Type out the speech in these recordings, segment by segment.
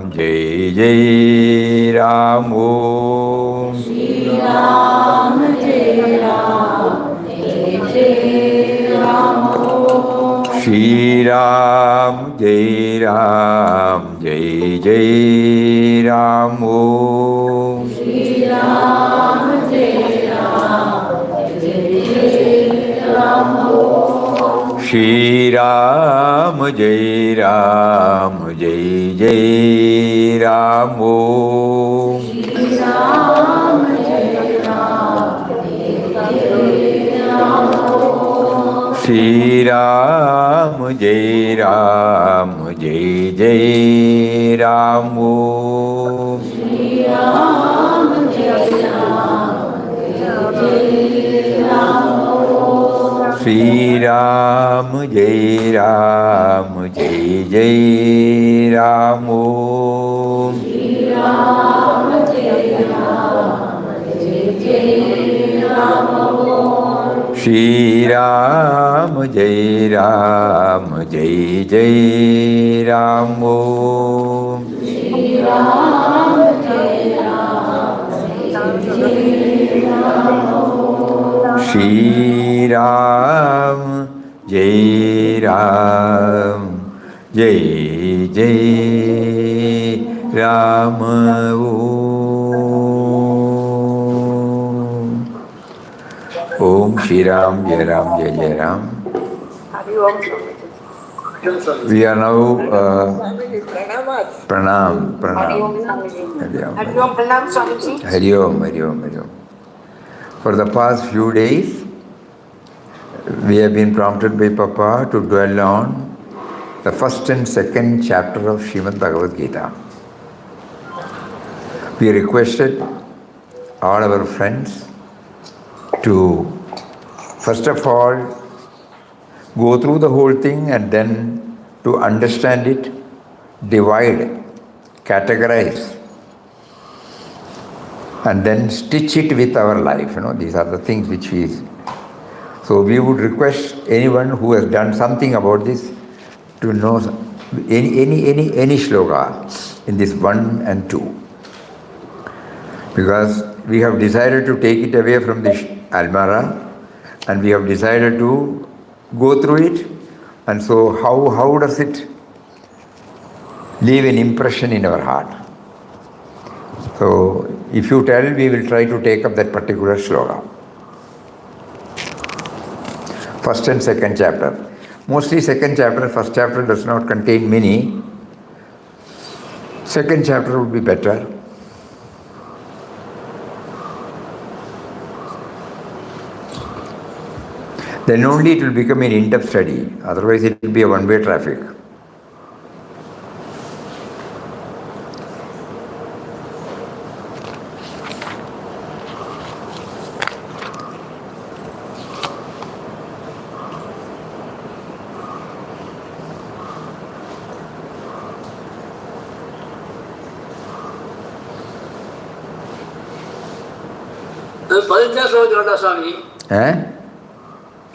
Jai Jai Ram Om Shri Ram Jai Ram Jai Jai Ram Om Shri Ram Jai Ram Jai Jai Ram Om Shri Ram Jai Ram Jai Jai Ram Om Shri Ram Jai Ram Jai Jai Ram Om Shri Ram Jai Ram Jai Jai Ram Om Shri Ram Jai Ram Jai Jai Ram Om Shri Ram Jai Ram Jai Jai Ram Om Shri Ram Jai Ram Jai Jai Ram Om Shri Ram Jai Ram Jai Jai Ram Om Shri Ram Jai Ram Jai Jai Ram Om Shri Ram Jai Ram Jai Jai Ram Om Shri Ram Jai Ram Jai Jai Ram Om Shri Ram Jai Ram Jai Jai Ram. We are now Pranam. Hari Om, Hari Om, Hari Om. For the past few days, we have been prompted by Papa to dwell on the first and second chapter of Srimad Bhagavad Gita. We requested all our friends to, first of all, go through the whole thing and then to understand it, divide, categorize, and then stitch it with our life. These are the things which we... So we would request anyone who has done something about this to know any shloka in this 1 and 2. Because we have decided to take it away from the Almara and we have decided to go through it. And so how does it leave an impression in our heart? So if you tell, we will try to take up that particular shloka. First and second chapter. Mostly second chapter, first chapter does not contain many. Second chapter would be better. Then only it will become an in-depth study. Otherwise it will be a one-way traffic.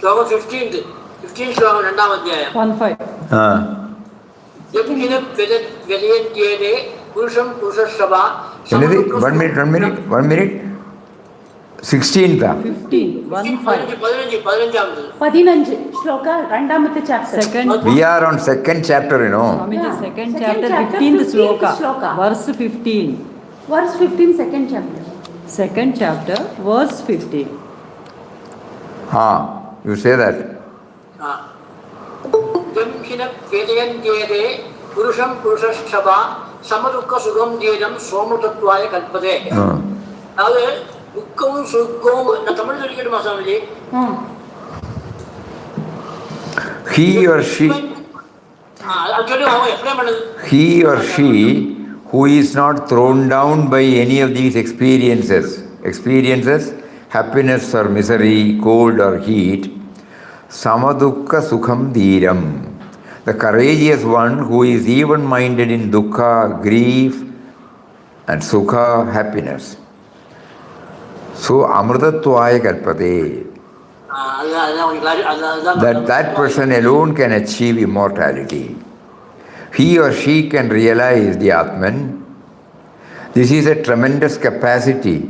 Sloka 15th 15th രണ്ടാം അധ്യായം 1 minute 16th 15 ശ്ലോക രണ്ടാമത്തെ chapter. We are on second chapter, Second chapter 15th sloka, verse 15. Verse 15, second chapter. Second chapter, verse 15. You say that. Purusham Purushashava Samadukka Sugam Diyam Somutatvaya Kalpade. Now, Ukkum Sugam, Tamil Delegate Masamji. He or she who is not thrown down by any of these experiences, happiness or misery, cold or heat, Samadukka Sukham Dhiram, the courageous one who is even-minded in dukkha, grief, and sukha, happiness. So Amritatvaya Kalpate. That person alone can achieve immortality. he or she can realize the Atman. This is a tremendous capacity.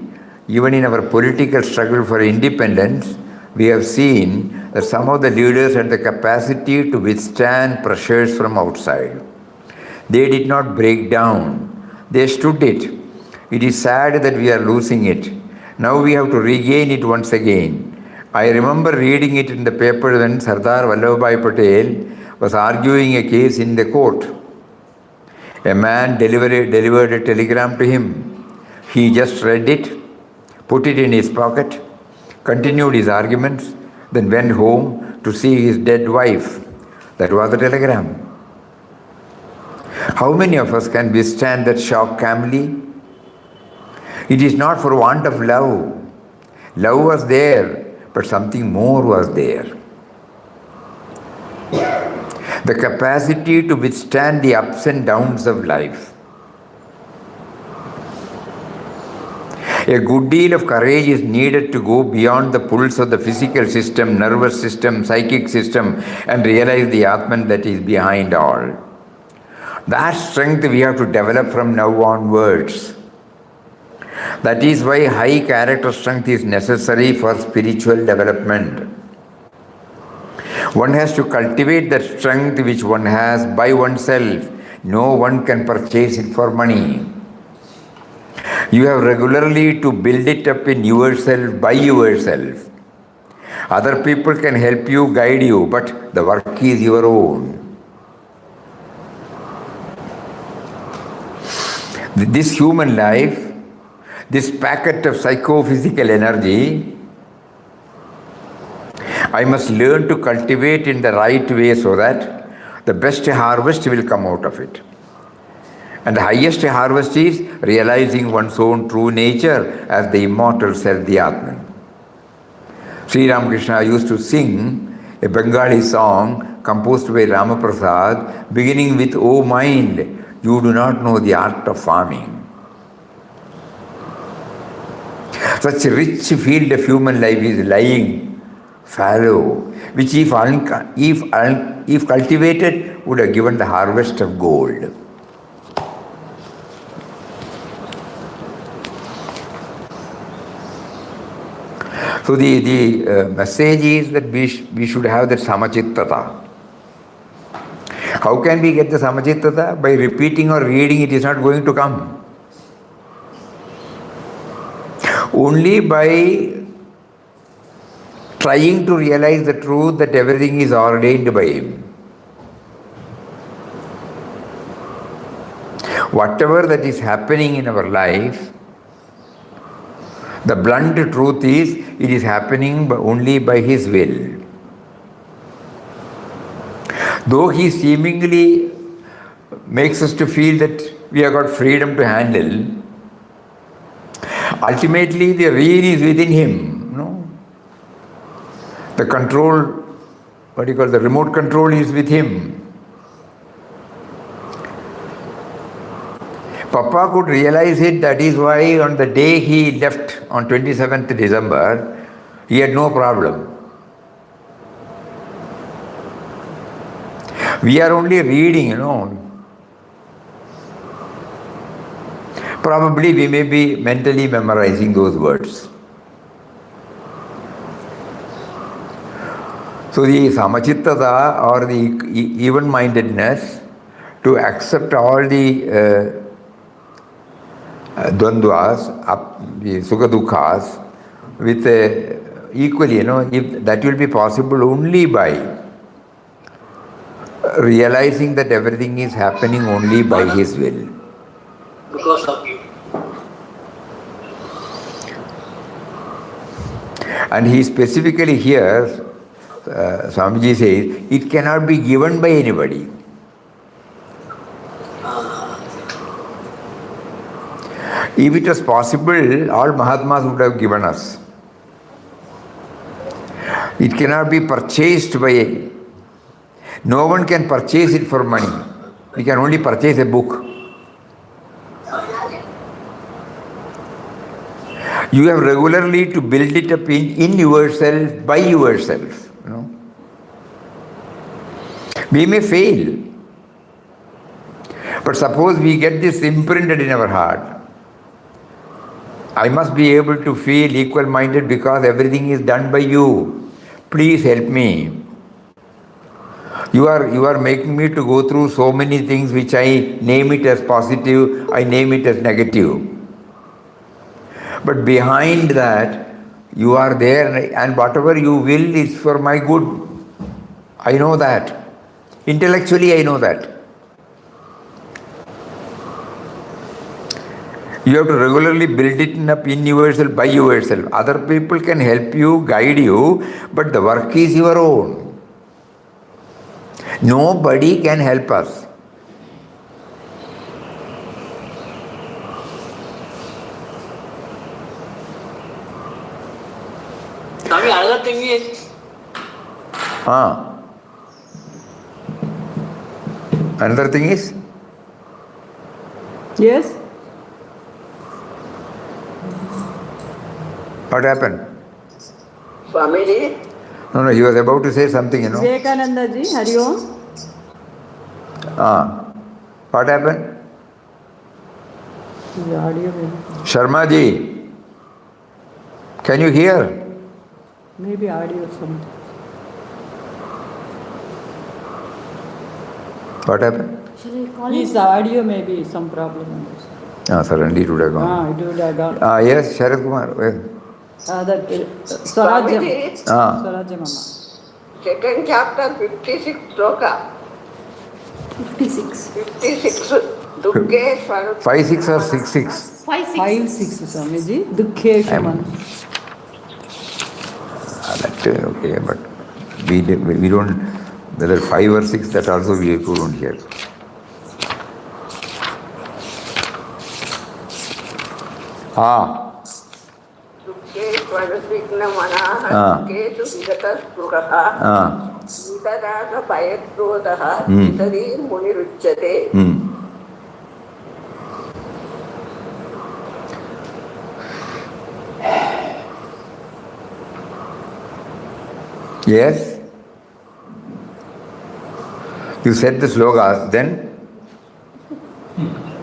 Even in our political struggle for independence, we have seen that some of the leaders had the capacity to withstand pressures from outside. They did not break down. They stood it. It is sad that we are losing it. Now we have to regain it once again. I remember reading it in the paper when Sardar Vallabhbhai Patel was arguing a case in the court. A man delivered a telegram to him. He just read it, put it in his pocket, continued his arguments, then went home to see his dead wife. That was the telegram. How many of us can withstand that shock calmly? It is not for want of love. Love was there, but something more was there. The capacity to withstand the ups and downs of life. A good deal of courage is needed to go beyond the pulse of the physical system, nervous system, psychic system, and realize the Atman that is behind all. That strength we have to develop from now onwards. That is why high character strength is necessary for spiritual development. One has to cultivate that strength which one has by oneself. No one can purchase it for money. You have regularly to build it up in yourself, by yourself. Other people can help you, guide you, but the work is your own. This human life, this packet of psychophysical energy, I must learn to cultivate in the right way so that the best harvest will come out of it. And the highest harvest is realizing one's own true nature as the immortal self, the Atman. Sri Ramakrishna used to sing a Bengali song composed by Ramaprasad, beginning with, "O mind, you do not know the art of farming." Such a rich field of human life is lying fallow, which if cultivated would have given the harvest of gold. So the message is that we should have that samachittata. How can we get the samachittata? By repeating or reading, it is not going to come. Only by trying to realize the truth that everything is ordained by Him. Whatever that is happening in our life, the blunt truth is, it is happening only by His will. Though He seemingly makes us to feel that we have got freedom to handle, ultimately the rein is within Him. No? The control, the remote control is with Him. Papa could realize it, that is why on the day he left on 27th December, he had no problem. We are only reading, Probably we may be mentally memorizing those words. So the samachittata or the even-mindedness to accept all the dvandvas, the sukha dukkhas, with equally, if that will be possible only by realizing that everything is happening only by His will. Because of you. And he specifically here, Swamiji says, it cannot be given by anybody. If it was possible, all Mahatmas would have given us. It cannot be purchased by... No one can purchase it for money. We can only purchase a book. You have regularly to build it up in yourself, by yourself. We may fail. But suppose we get this imprinted in our heart. I must be able to feel equal-minded because everything is done by you. Please help me. You are making me to go through so many things which I name it as positive, I name it as negative. But behind that, you are there and whatever you will is for my good. I know that. Intellectually I know that. You have to regularly build it up in yourself, by yourself. Other people can help you, guide you, but the work is your own. Nobody can help us. Swami, another thing is, Another thing is? Yes? What happened? Swamiji, No, he was about to say something, Vivekananda ji, Hari Om. What happened? The audio Sharma ji, can you hear? maybe audio something. What happened? Shall I call His him? audio may be some problem on this. Suddenly it would have gone. It would have gone. Yes, Sharad Kumar. That Swarajya. Swamiji, Swarajya Mama. second chapter, 56 sloka. 56. 56. Dukhe Swarup. 5-6 or 6-6? 5-6. 5-6 Swamiji. Dukheshu Man. Okay, but we don't, whether 5 or 6, that also we don't hear. Dukhe Swarupikna Manaha. Dukhe Sugata Sprukaha. Vidaraga Payakrodaha. Vidari Muniruchate. Yes? You said the sloka, then?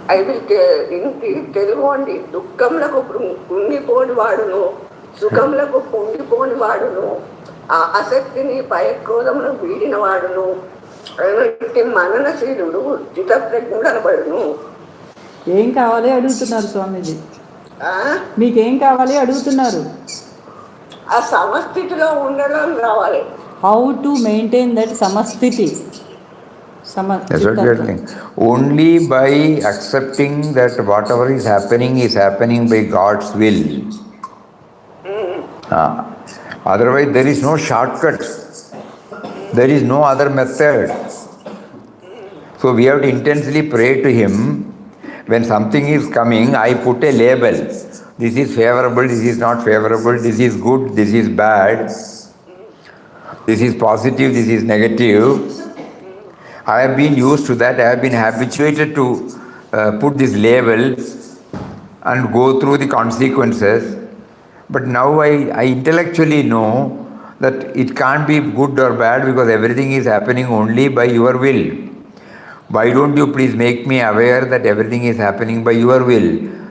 I will తెలుగోండి దుఃఖంలకు కృంగిపోని వాడును సుఖంలకు పొంగిపోని వాడును ఆసక్తిని భయక్రోధమును వీడిన వాడును మననశీలుడు జితప్రజ్ఞుడు అనబడును. ఏం కావాలి అడుగుతున్నారు స్వామీజీ? మీకేం కావాలి అడుగుతున్నారు? ఆ సమస్థితిలో ఉండడం రావాలి. హౌ టు మెయింటైన్ దట్ సమస్థితి? That's what we are saying. Only by accepting that whatever is happening by God's will. Otherwise, there is no shortcut. There is no other method. So we have to intensely pray to Him. When something is coming, I put a label. This is favorable, this is not favorable, this is good, this is bad, this is positive, this is negative. I have been used to that. I have been habituated to put this label and go through the consequences. But now I intellectually know that it can't be good or bad because everything is happening only by your will. Why don't you please make me aware that everything is happening by your will?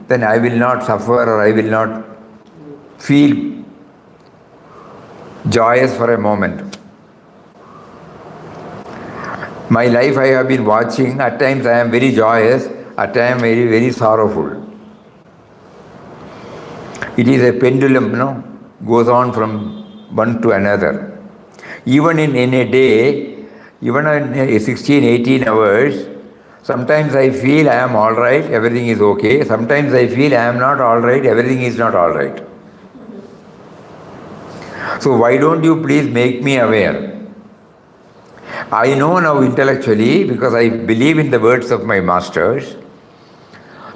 Then I will not suffer or I will not feel joyous for a moment. My life I have been watching, at times I am very joyous, at times very, very sorrowful. It is a pendulum, goes on from one to another. Even in a day, even in 16, 18 hours, sometimes I feel I am all right, everything is okay. Sometimes I feel I am not all right, everything is not all right. So why don't you please make me aware? I know now intellectually, because I believe in the words of my masters,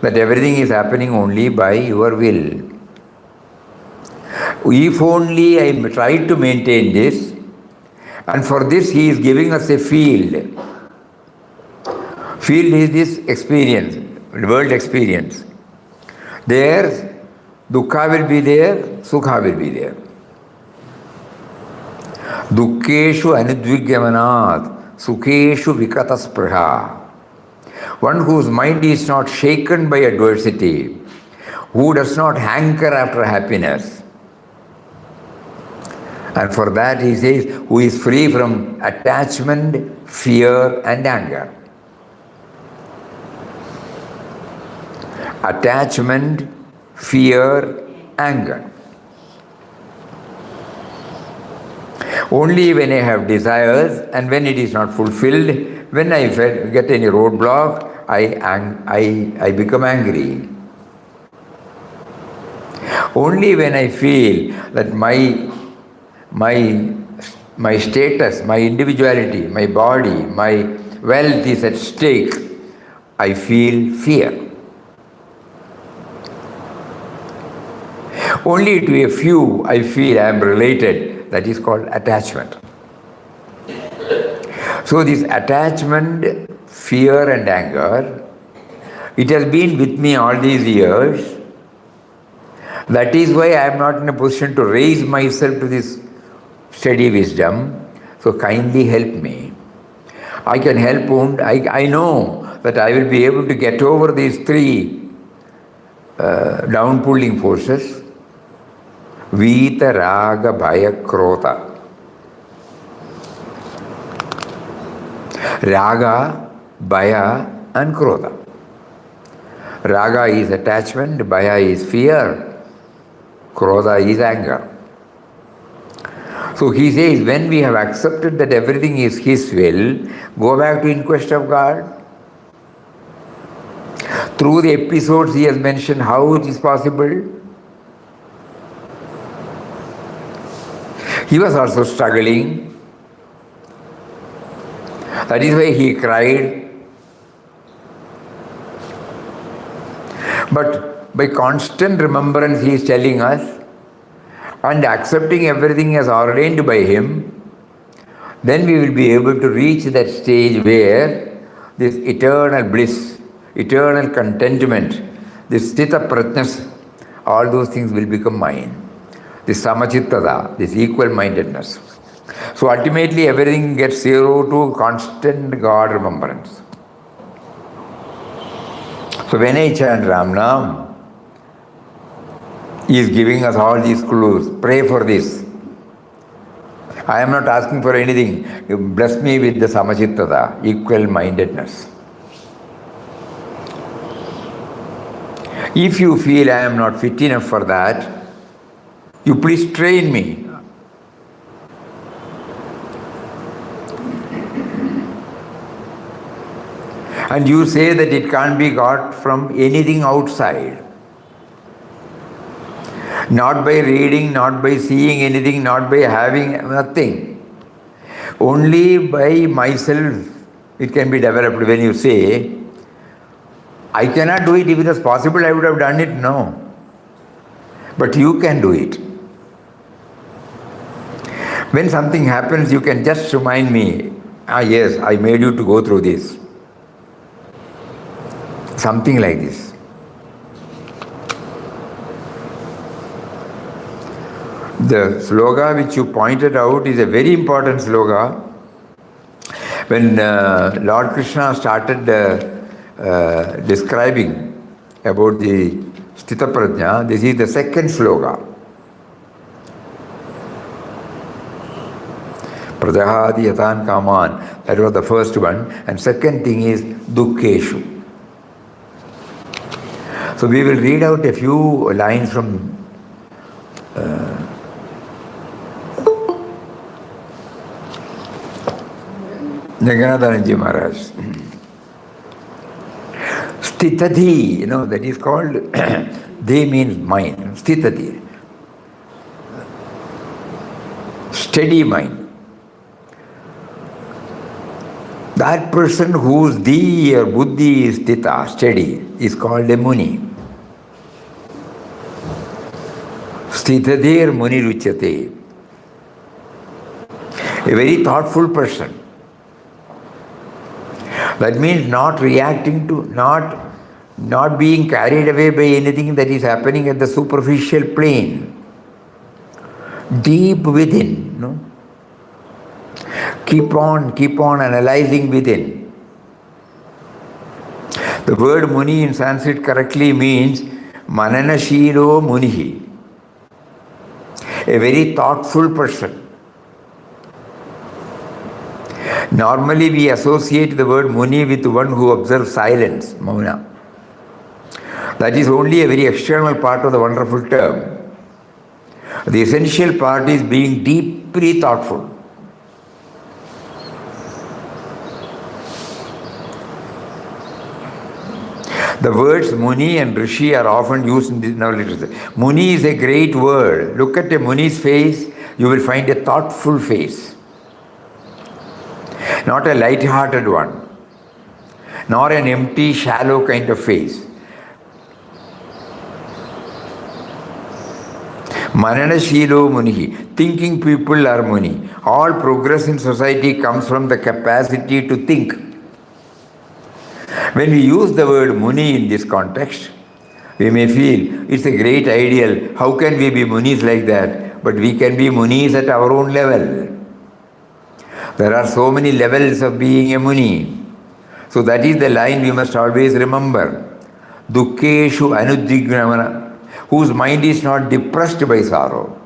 that everything is happening only by your will. If only I try to maintain this, and for this He is giving us a field. Field is this experience, world experience. There, dukkha will be there, sukha will be there. Dukkeshu anudvigyamanat, sukheshu vikataspraha. one whose mind is not shaken by adversity, who does not hanker after happiness. And for that he says, who is free from attachment, fear and anger. Attachment, fear, anger. Only when I have desires and when it is not fulfilled, when I get any roadblock, I become angry. Only when I feel that my status, my individuality, my body, my wealth is at stake, I feel fear. Only to a few I feel I am related. That is called attachment. So this attachment, fear and anger, it has been with me all these years. That is why I am not in a position to raise myself to this steady wisdom. So kindly help me. I can help only, I know that I will be able to get over these three down-pulling forces. Vita, Raga, Bhaya, Krodha. Raga, Bhaya and Krodha. Raga is attachment, Bhaya is fear, Krodha is anger. So he says, when we have accepted that everything is His will, go back to in quest of God. Through the episodes he has mentioned how it is possible. He was also struggling. That is why he cried. But by constant remembrance he is telling us, and accepting everything as ordained by Him, then we will be able to reach that stage where this eternal bliss, eternal contentment, this sthita prajna, all those things will become mine. This samachittada, this equal-mindedness. So ultimately everything gets zero to constant God remembrance. So when I chant Ram Nam, He is giving us all these clues. Pray for this. I am not asking for anything. You bless me with the samachittada, equal-mindedness. If you feel I am not fit enough for that, you please train me. And you say that it can't be got from anything outside. Not by reading, not by seeing anything, not by having nothing. Only by myself it can be developed. When you say, I cannot do it, if it was possible I would have done it, no. But you can do it. When something happens, you can just remind me, yes, I made you to go through this. Something like this. The sloga which you pointed out is a very important sloga. When Lord Krishna started describing about the Sthita Prajna, this is the second sloga. Prajahadi Yatan Kaman, that was the first one. And second thing is Dukkeshu. So we will read out a few lines from Jagannathananji Maharaj. Sthitati, that is called, they means mind. Sthitati. Steady mind. That person whose di or buddhi is sthita, steady, is called a muni. Sthitadir muni ruchyate. A very thoughtful person. That means not reacting to, not being carried away by anything that is happening at the superficial plane. Deep within, Keep on analyzing within. The word Muni in Sanskrit correctly means Mananashilo Munihi, a very thoughtful person. Normally we associate the word Muni with one who observes silence, Mauna. That is only a very external part of the wonderful term. The essential part is being deeply thoughtful. The words Muni and Rishi are often used in our literature. Muni is a great word. Look at a Muni's face, you will find a thoughtful face. Not a light-hearted one, nor an empty, shallow kind of face. Mananashilo Munihi. Thinking people are Muni. All progress in society comes from the capacity to think. When we use the word Muni in this context, we may feel it's a great ideal. How can we be Munis like that? But we can be Munis at our own level. There are so many levels of being a Muni. So that is the line we must always remember. Dukkeshu anuddhignamana, whose mind is not depressed by sorrow.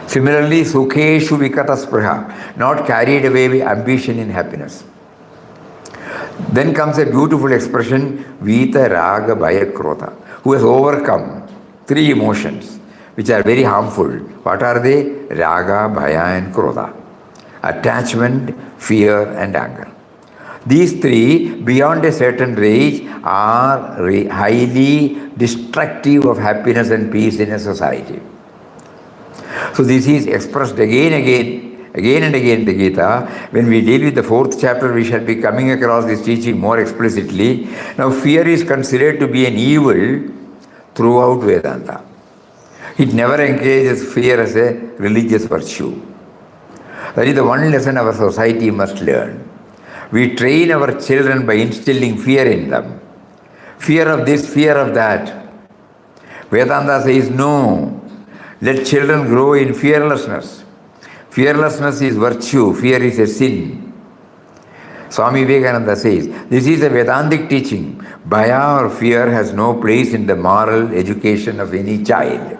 Similarly, Sukheshu vikataspruha, not carried away by ambition in happiness. Then comes a beautiful expression, Vita Raga Bhaya Krodha, who has overcome three emotions which are very harmful. What are they? Raga, Bhaya and Krodha. Attachment, fear and anger. These three, beyond a certain range, are highly destructive of happiness and peace in a society. So this is expressed again and again in the Gita. When we deal with the 4th chapter, we shall be coming across this teaching more explicitly. Now, fear is considered to be an evil throughout Vedanta. It never encourages fear as a religious virtue. That is the one lesson our society must learn. We train our children by instilling fear in them. Fear of this, fear of that. Vedanta says no. Let children grow in fearlessness. Fearlessness is virtue, fear is a sin. Swami Vivekananda says, this is a Vedantic teaching. Bhaya or fear has no place in the moral education of any child.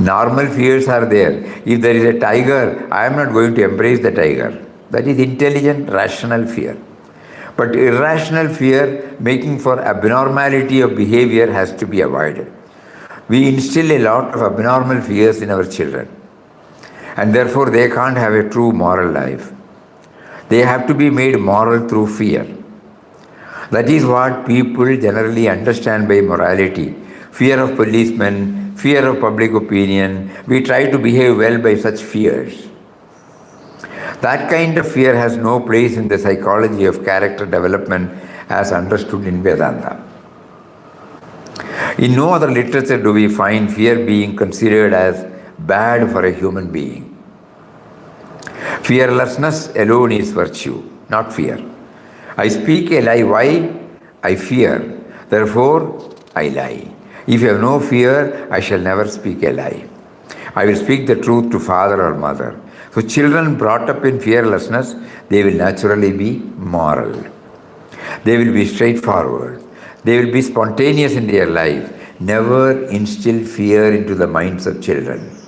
Normal fears are there. If there is a tiger, I am not going to embrace the tiger. That is intelligent, rational fear. But irrational fear, making for abnormality of behavior, has to be avoided. We instill a lot of abnormal fears in our children. And therefore they can't have a true moral life. They have to be made moral through fear. That is what people generally understand by morality. Fear of policemen, fear of public opinion. We try to behave well by such fears. That kind of fear has no place in the psychology of character development as understood in Vedanta. In no other literature do we find fear being considered as bad for a human being. Fearlessness alone is virtue, not fear. I speak a lie. Why? I fear. Therefore, I lie. If you have no fear, I shall never speak a lie. I will speak the truth to father or mother. So children brought up in fearlessness, they will naturally be moral. They will be straightforward. They will be spontaneous in their life. Never instill fear into the minds of children.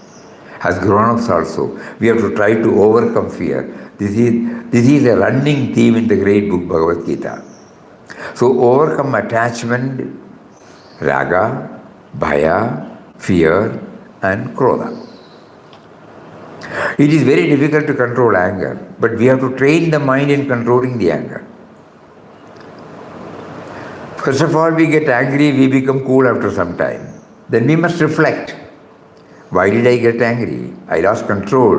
As grown-ups also, we have to try to overcome fear. This is a running theme in the great book Bhagavad Gita. So overcome attachment, raga, bhaya, fear and krodha. It is very difficult to control anger, but we have to train the mind in controlling the anger. First of all, we get angry, we become cool after some time. Then we must reflect. Why did I get angry? I lost control.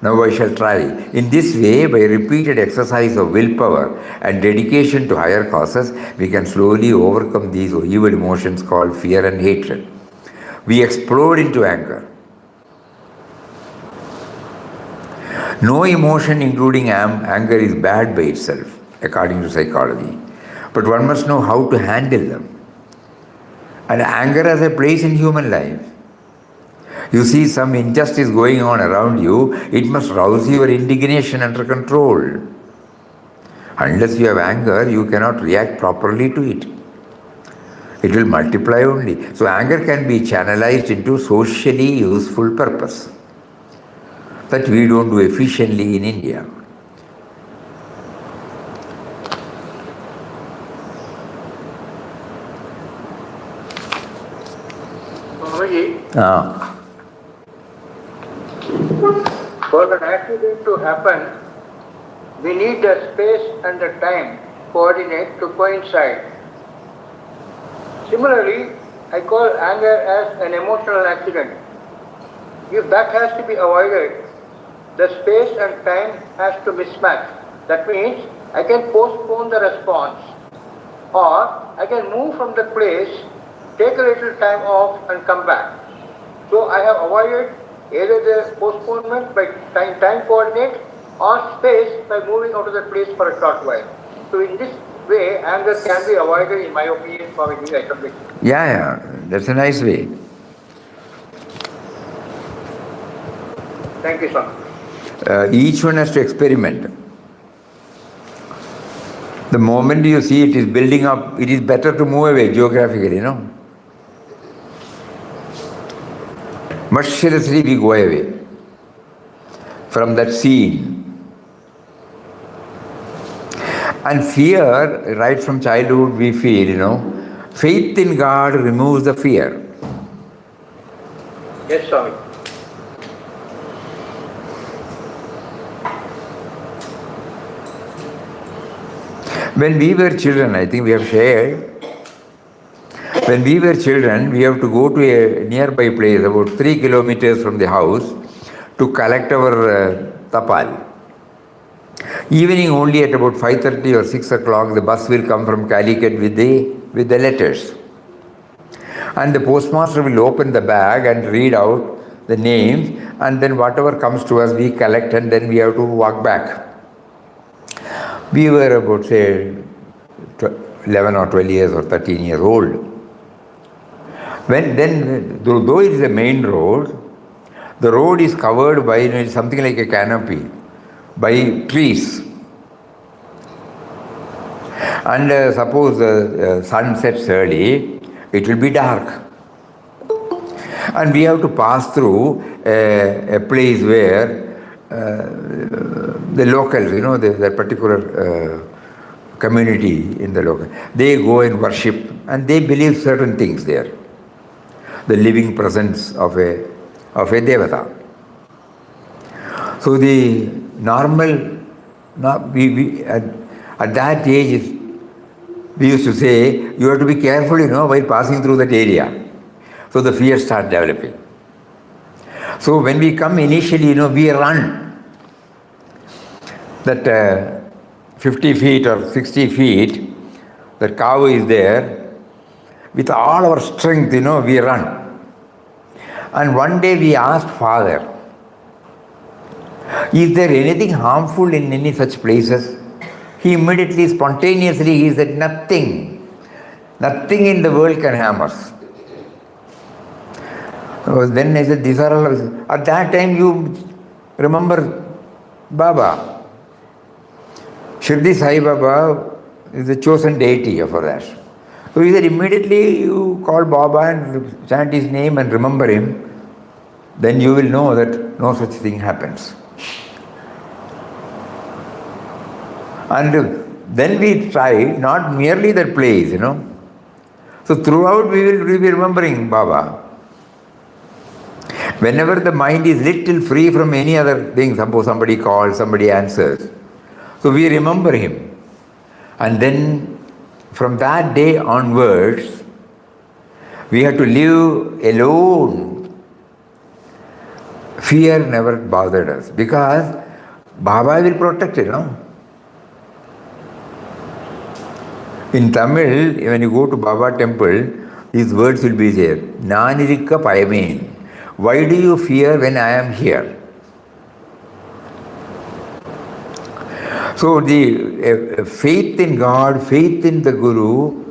Now I shall try. In this way, by repeated exercise of willpower and dedication to higher causes, we can slowly overcome these evil emotions called fear and hatred. We explode into anger. No emotion, including anger, is bad by itself, according to psychology. But one must know how to handle them. And anger has a place in human life. You see some injustice going on around you, it must rouse your indignation under control. Unless you have anger, you cannot react properly to it. It will multiply only. So anger can be channelized into socially useful purpose. That we don't do efficiently in India. For an accident to happen, we need the space and the time coordinate to coincide. Similarly, I call anger as an emotional accident. If that has to be avoided, the space and time has to mismatch. That means I can postpone the response, or I can move from the place, take a little time off and come back. So I have avoided either the postponement by time coordinate or space by moving out of the place for a short while. So in this way, anger can be avoided, in my opinion, for me. I submit. Yeah, that's a nice way. Thank you, sir. Each one has to experiment. The moment you see it is building up, it is better to move away geographically, Mercilessly we go away from that scene. And fear, right from childhood we feel, faith in God removes the fear. Yes, Swami. When we were children, I think we have shared, when we were children, we have to go to a nearby place, about 3 kilometers from the house, to collect our tapal. Evening only at about 5:30 or 6 o'clock, the bus will come from Calicut with the letters. And the postmaster will open the bag and read out the names, and then whatever comes to us, we collect, and then we have to walk back. We were about, say, 11 or 12 years or 13 years old. Though it is a main road, the road is covered by something like a canopy, by trees. And suppose the sun sets early, it will be dark. And we have to pass through a place where the locals, the particular community in the local, they go and worship, and they believe certain things there. The living presence of a devata. So the normal, at that age, we used to say, you have to be careful, while passing through that area. So the fear starts developing. So when we come initially, we run. That 50 feet or 60 feet, the cow is there. With all our strength, we run. And one day we asked Father, is there anything harmful in any such places? He immediately, spontaneously, he said, nothing. Nothing in the world can harm us. So then I said, these are all. At that time you remember Baba. Shirdi Sai Baba is the chosen deity for that. So he said, immediately you call Baba and chant his name and remember him, then you will know that no such thing happens. And then we try not merely that place, So throughout we will be remembering Baba. Whenever the mind is little free from any other thing, suppose somebody calls, somebody answers, so we remember him. And then from that day onwards, we have to live alone. Fear never bothered us because Baba will protect it, In Tamil, when you go to Baba temple, these words will be there. Nanirikka Payameen. Why do you fear when I am here? So the faith in God, faith in the Guru,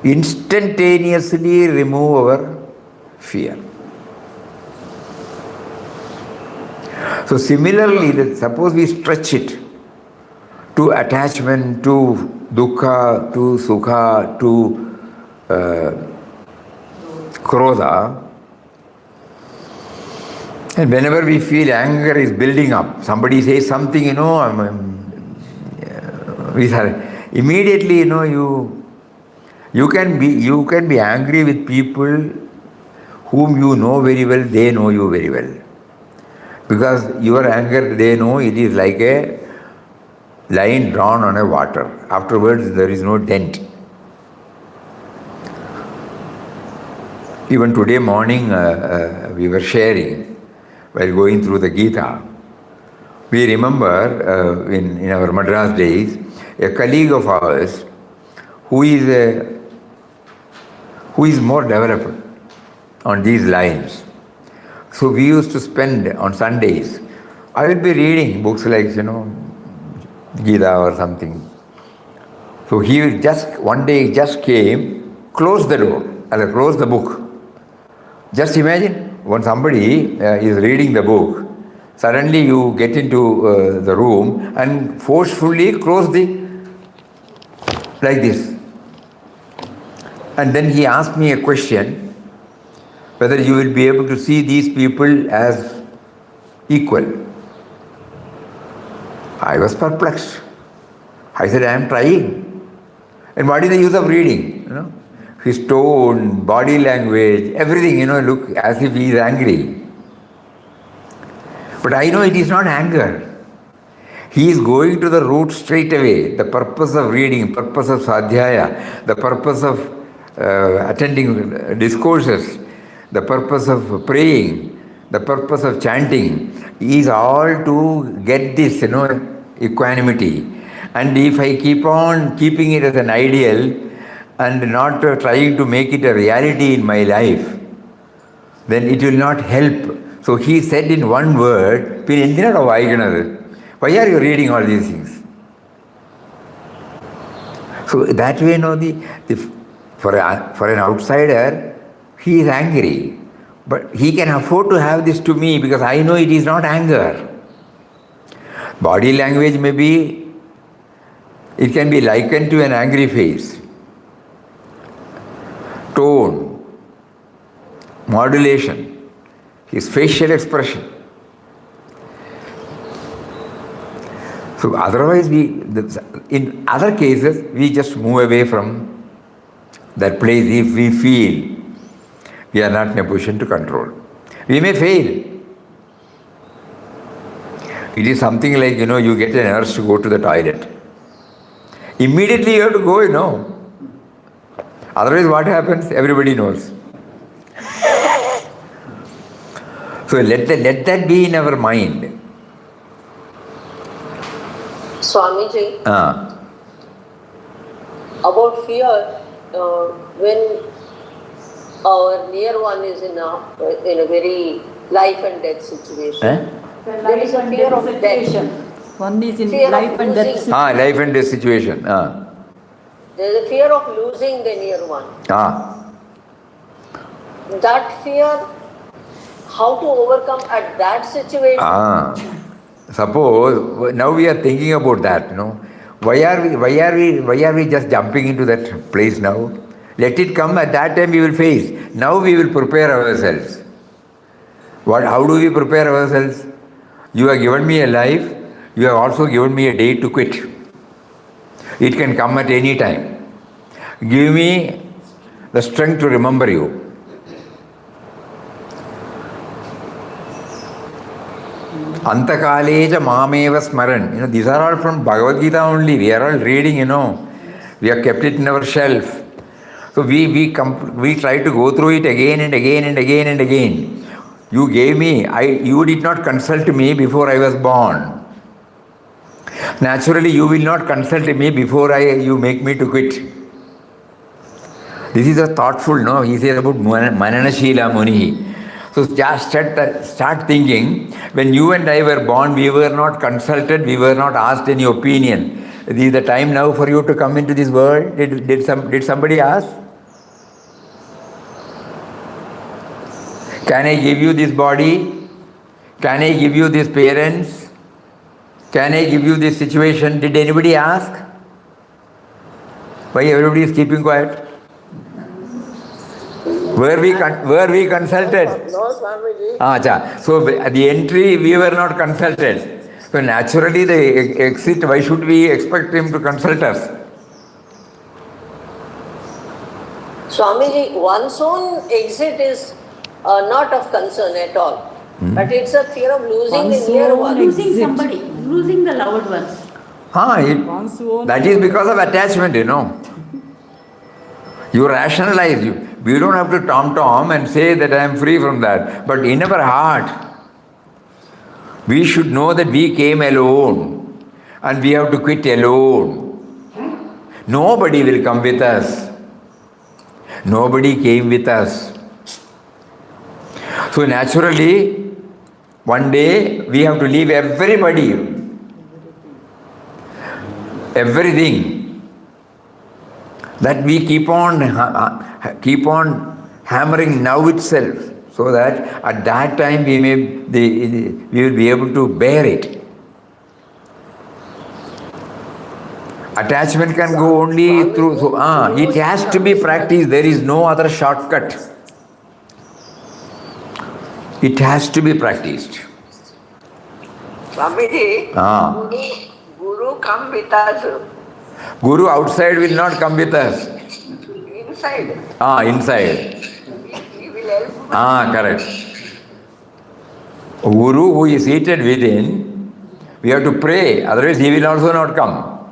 instantaneously remove our fear. So similarly, suppose we stretch it. to attachment, to dukkha, to sukha, to krodha. And whenever we feel anger is building up, somebody says something, we are immediately, you can be angry with people whom you know very well, they know you very well. Because your anger, they know it is like a line drawn on a water. Afterwards, there is no dent. Even today morning, we were sharing while going through the Gita. We remember in our Madras days, a colleague of ours who is more developed on these lines. So we used to spend on Sundays, I will be reading books like, Gita or something. So he one day just came, closed the door, or closed the book. Just imagine, when somebody is reading the book, suddenly you get into the room and forcefully close like this. And then he asked me a question, whether you will be able to see these people as equal. I was perplexed. I said, I am trying. And what is the use of reading? His tone, body language, everything, look as if he is angry. But I know it is not anger. He is going to the root straight away. The purpose of reading, purpose of sadhyaya, the purpose of attending discourses, the purpose of praying, the purpose of chanting is all to get this, equanimity. And if I keep on keeping it as an ideal and not trying to make it a reality in my life, then it will not help. So he said in one word, why are you reading all these things? So that way, for an outsider, he is angry. But he can afford to have this to me because I know it is not anger. Body language it can be likened to an angry face. Tone, modulation, his facial expression. So otherwise, in other cases, we just move away from that place if we feel we are not in a position to control. We may fail. It is something like, you get an urge to go to the toilet. Immediately you have to go, Otherwise what happens? Everybody knows. So let that be in our mind. Swamiji, about fear, when our near one is in a very life and death situation. There is a fear of death. One is in Fear life of and death losing. situation. Life and death situation. There is a fear of losing the near one. That fear, how to overcome at that situation? Suppose now we are thinking about that, Why are we just jumping into that place now? Let it come, at that time we will face. Now we will prepare ourselves. How do we prepare ourselves? You have given me a life, you have also given me a day to quit. It can come at any time. Give me the strength to remember you. Antakaleja mameva smaran. These are all from Bhagavad Gita only. We are all reading, We have kept it in our shelf. So we try to go through it again and again and again and again. You gave me, you did not consult me before I was born. Naturally, you will not consult me before you make me to quit. This is a thoughtful, he says about Mananashila Muni. So just start thinking, when you and I were born, we were not consulted, we were not asked any opinion. This is the time now for you to come into this world. Did somebody ask? Can I give you this body? Can I give you these parents? Can I give you this situation? Did anybody ask? Why everybody is keeping quiet? Were we consulted? No, Swamiji. So at the entry we were not consulted. So naturally the exit, why should we expect him to consult us? Swamiji, one's own exit is not of concern at all. But it's a fear of losing the near one. Losing somebody, losing the loved ones. That is because of attachment, You rationalize. We don't have to tom-tom and say that I am free from that. But in our heart, we should know that we came alone and we have to quit alone. Nobody will come with us. Nobody came with us. So naturally, one day we have to leave everybody, everything. That we keep on hammering now itself, so that at that time we will be able to bear it. Attachment can go only through. It has to be practiced. There is no other shortcut. It has to be practiced. Swamiji, Guru come with us. Guru outside will not come with us. Inside. Inside. He will help. Correct. Guru who is seated within, we have to pray, otherwise he will also not come.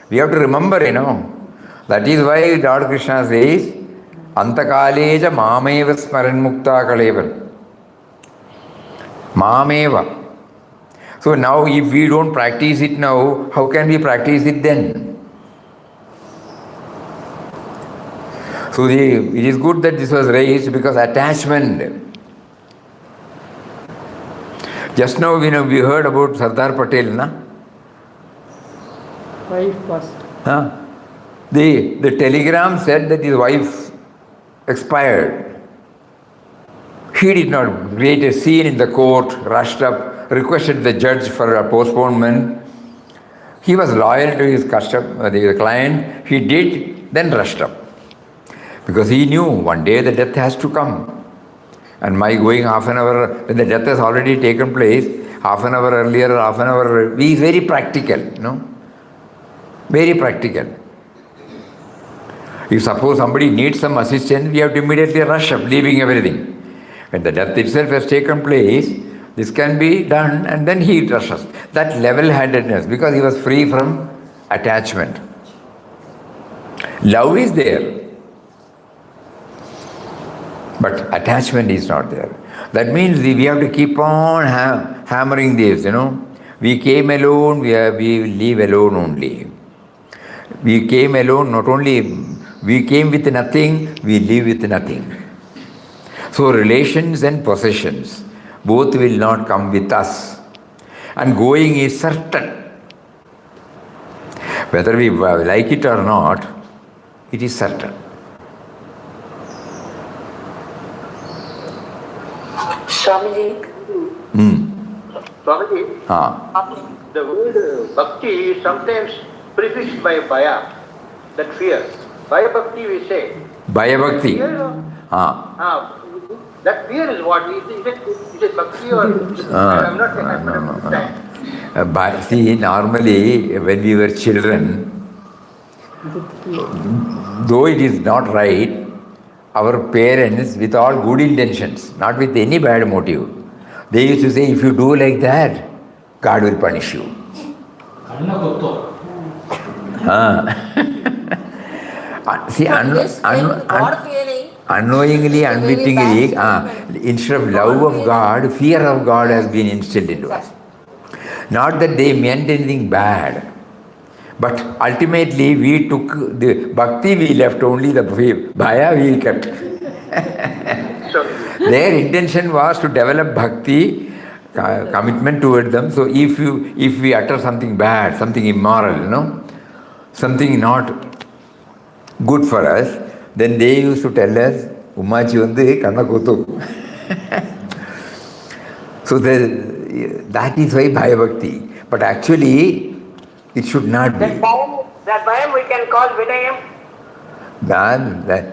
We have to remember, That is why Lord Krishna says, Antakaleja mameva smaran mukta kalevan. Mameva. So now if we don't practice it now, how can we practice it then? So it is good that this was raised because attachment. Just now we heard about Sardar Patel, na? Wife passed. The telegram said that his wife expired. He did not create a scene in the court, rushed up, requested the judge for a postponement. He was loyal to his the client. He did, then rushed up. Because he knew one day the death has to come. And my going half an hour, when the death has already taken place, half an hour earlier or half an hour, he is very practical, Very practical. If suppose somebody needs some assistance, we have to immediately rush up, leaving everything. When the death itself has taken place, this can be done and then he rushes. That level-handedness, because he was free from attachment. Love is there, but attachment is not there. That means we have to keep on hammering this, We came alone, we leave alone only. We came alone, not only we came with nothing, we leave with nothing. So relations and possessions, both will not come with us. And going is certain. Whether we like it or not, it is certain. Swamiji. Swamiji, the word bhakti is sometimes prefixed by bhaya, that fear. Bhaya bhakti we say. Bhaya bhakti. That fear is what? Is it bhakti or? I'm not See, normally when we were children, though it is not right, our parents, with all good intentions, not with any bad motive, they used to say, if you do like that, God will punish you. See, unknowingly, unwittingly, instead of love of God, fear of God has been instilled into us. Not that they meant anything bad, but ultimately we took the bhakti, we left only the bhaya we kept. Their intention was to develop bhakti, commitment toward them. So if we utter something bad, something immoral, something not good for us, then they used to tell us, Umachi vandu kanna kothu. So that is why bhaya bhakti. But actually, it should not be. That bhayam we can call Vinayam.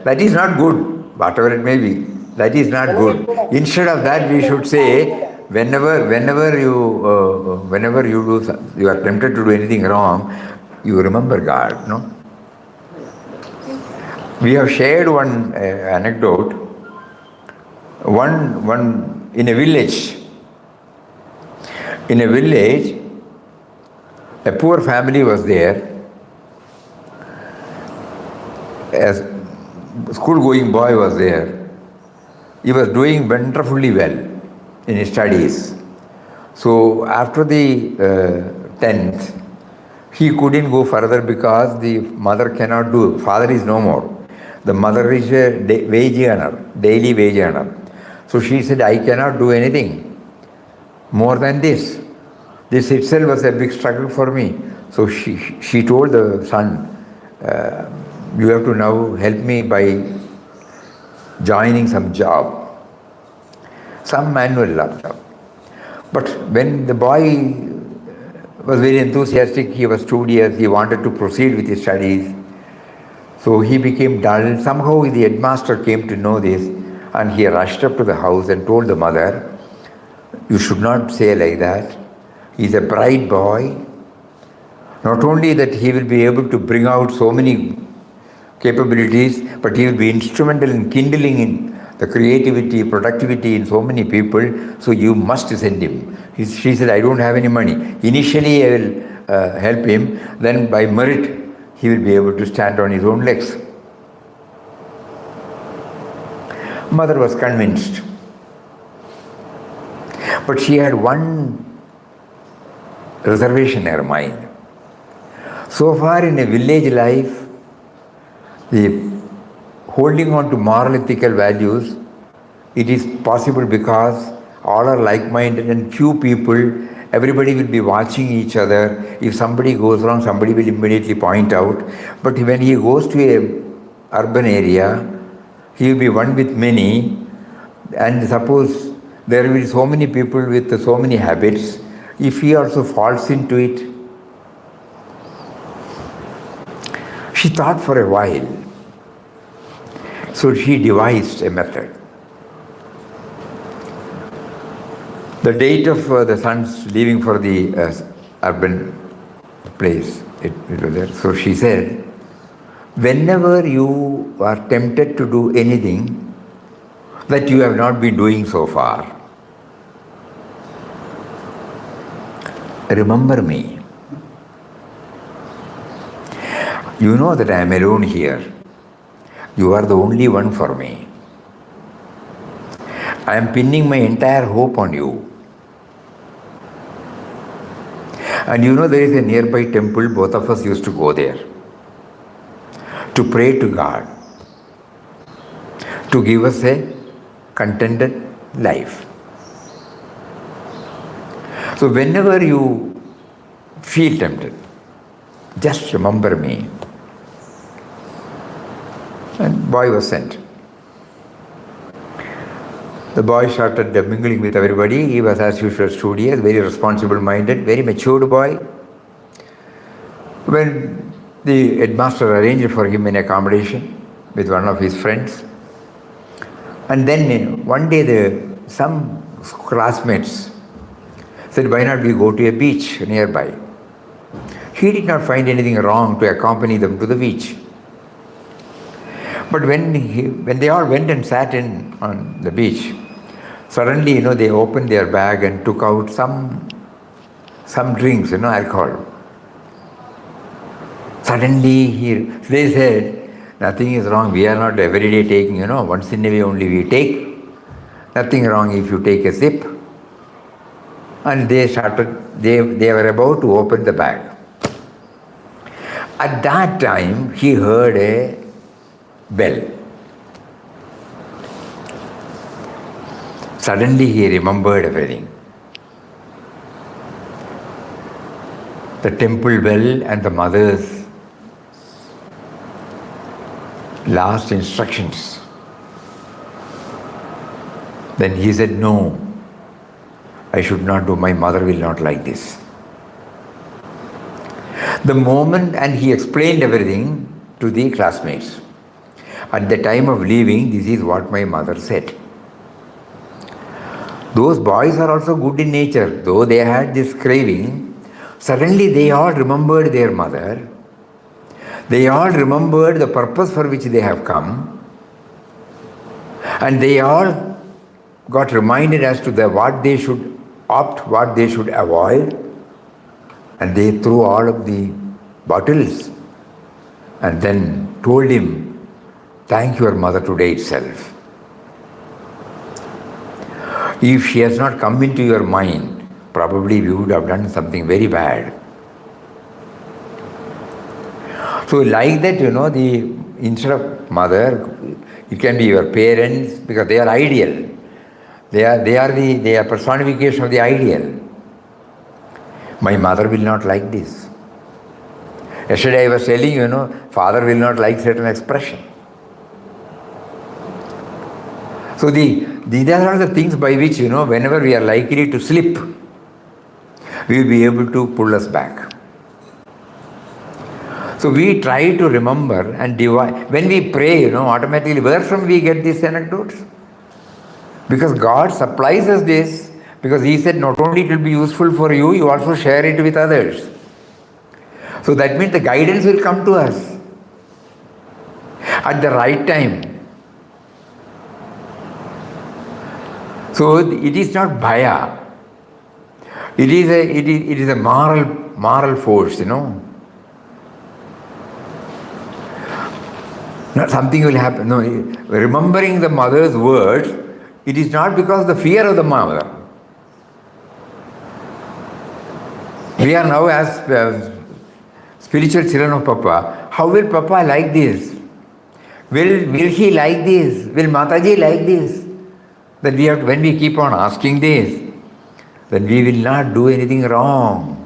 That is not good, whatever it may be. That is not good. Instead of that, we should say, whenever you are tempted to do anything wrong, you remember God. No. We have shared one anecdote. One in a village. In a village, a poor family was there. A school-going boy was there. He was doing wonderfully well in his studies. So after the 10th, he couldn't go further because the mother cannot do. Father is no more. The mother is a wage earner, daily wage earner. So she said, I cannot do anything more than this. This itself was a big struggle for me. So she told the son, you have to now help me by joining some job, some manual job. But when the boy was very enthusiastic, he was studious, he wanted to proceed with his studies. So he became dull. Somehow the headmaster came to know this and he rushed up to the house and told the mother, you should not say like that. He's a bright boy. Not only that he will be able to bring out so many capabilities, but he will be instrumental in kindling in the creativity, productivity in so many people, so you must send him. She said, I don't have any money. Initially I will help him, then by merit he will be able to stand on his own legs. Mother was convinced. But she had one reservation in her mind. So far in a village life, the holding on to moral ethical values, it is possible because all are like-minded and few people, everybody will be watching each other. If somebody goes wrong, somebody will immediately point out. But when he goes to an urban area, he will be one with many, and suppose there will be so many people with so many habits, if he also falls into it. She thought for a while. So she devised a method. The date of the son's leaving for the urban place, it was there. So she said, whenever you are tempted to do anything that you have not been doing so far, remember me. You know that I am alone here. You are the only one for me. I am pinning my entire hope on you. And you know there is a nearby temple, both of us used to go there to pray to God, to give us a contented life. So whenever you feel tempted, just remember me. And boy was sent. The boy started mingling with everybody. He was as usual studious, very responsible-minded, very matured boy. When the headmaster arranged for him an accommodation with one of his friends, and then one day some classmates said, why not we go to a beach nearby? He did not find anything wrong to accompany them to the beach. But when they all went and sat on the beach, suddenly, they opened their bag and took out some drinks, alcohol. Suddenly, they said, nothing is wrong, we are not every day taking, once in a way only we take. Nothing wrong if you take a sip. And they were about to open the bag. At that time, he heard a bell. Suddenly he remembered everything. The temple bell and the mother's last instructions. Then he said, no, I should not do, my mother will not like this. The moment, and he explained everything to the classmates. At the time of leaving, this is what my mother said. Those boys are also good in nature. Though they had this craving, suddenly they all remembered their mother. They all remembered the purpose for which they have come. And they all got reminded as to what they should opt, what they should avoid. And they threw all of the bottles and then told him, thank your mother today itself. If she has not come into your mind, probably we would have done something very bad. So like that, instead of mother, it can be your parents, because they are ideal. They are personification of the ideal. My mother will not like this. Yesterday I was telling you, father will not like certain expression. So these are the things by which, whenever we are likely to slip, we will be able to pull us back. So we try to remember and divide. When we pray, automatically, where from we get these anecdotes? Because God supplies us this, because He said not only it will be useful for you, you also share it with others. So that means the guidance will come to us at the right time. So it is not bhaya. It is a moral force, Not something will happen. No, remembering the mother's words, it is not because of the fear of the mother. We are now as spiritual children of Papa. How will Papa like this? Will he like this? Will Mataji like this? That we have, when we keep on asking this, then we will not do anything wrong.